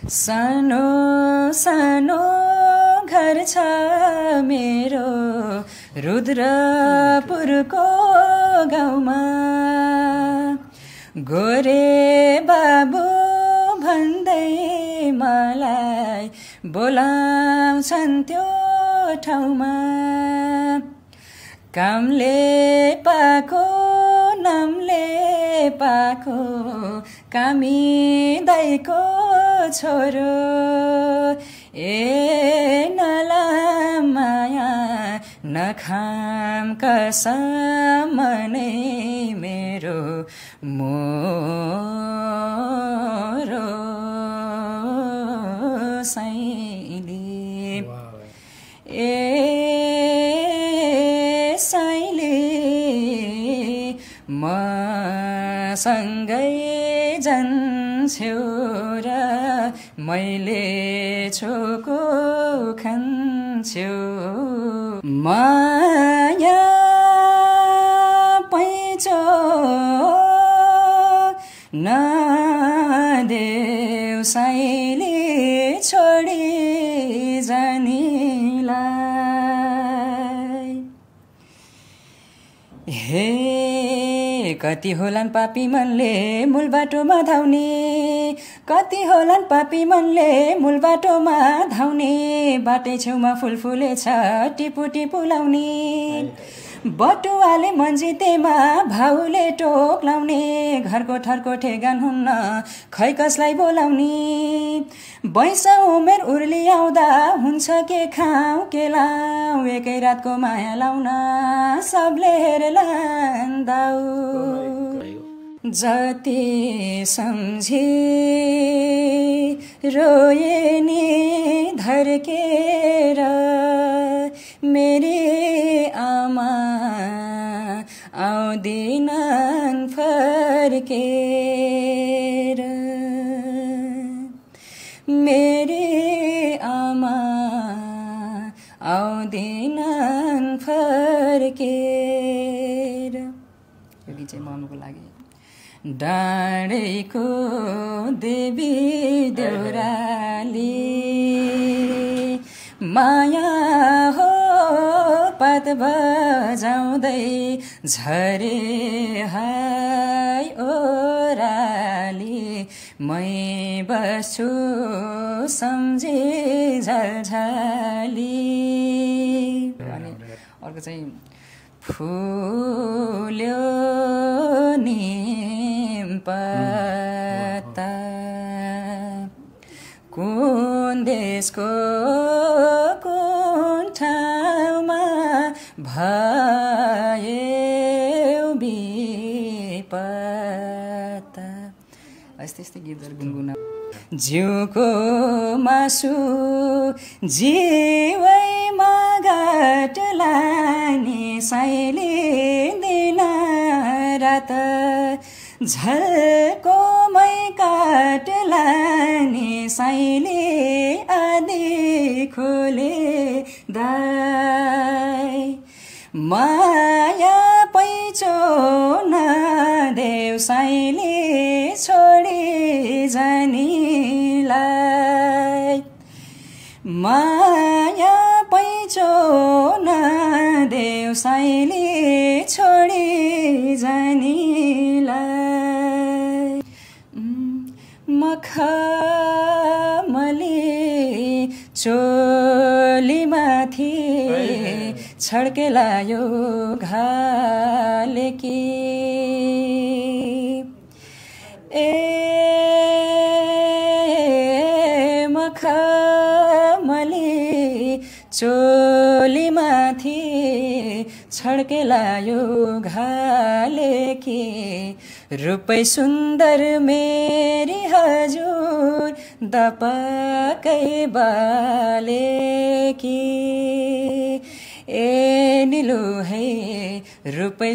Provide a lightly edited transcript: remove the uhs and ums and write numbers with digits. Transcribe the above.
सानो सानो घर छ मेरो रुद्रपुरको गाउँमा गोरे बाबु भन्दै मलाई बोलाउँछन् त्यो ठाउँमा कामले पाको नामले पाको कामी दाइको छोरो नलामाया नखाम कसम नै मेरो मोरो साइली साइली मसँगै जान्छौ र मैले छोको खान्छौ माया पैँचो नदेऊ साइली छोडी जानीलाई हे कति होलान् पापी मनले मूल बाटोमा धाउने कति होलान् पापी मनले मूल बाटोमा धाउने बाटै छेउमा फुल फुलेछ टिपु टिपु लाउने बटुवाले मन्जितेमा भाउले टोक लाउने घरको ठरको ठेगान हुन्न खै कसलाई बोलाउने बैँस उमेर उर्ली आउँदा हुन्छ के खाऊ के लाऊ एकै रातको माया लाउन सबले हेरेलान् दाउ जति सम्झी रोए नि धर्केर मेरी आमा आउँदिनन् फर्केर मेरी आमा आउँदिनन् फर्केर यो गीत चाहिँ मनको लागि डाँडेको देवी देउराली माया हो पात बजाउँदै झरे हाय ओराली मै बस्छु सम्झे झलझली अनि अर्को चाहिँ फुल्यो निम पत्ता कुन देशको कुन ठाउँमा भयो बिपत्ता यस्तै यस्तै गीतहरू गुनगुना जिउको मासु जीवैमा घाट लाने साइली दिन रात झल्को मै काट लाने साइली आदि खोले दाई माया पैँचो नदेऊ साइली छोडी जानीलाई माया पैँचो नदेऊ साइली छोडी जानीलाई मखमली चोलीमाथि छड्केला यो घालेकी मखमली चोलीमाथि छड्केला यो घालेकी रूपै सुन्दर मेरी हजुर दपकै बालेकी ए निलो है रूपै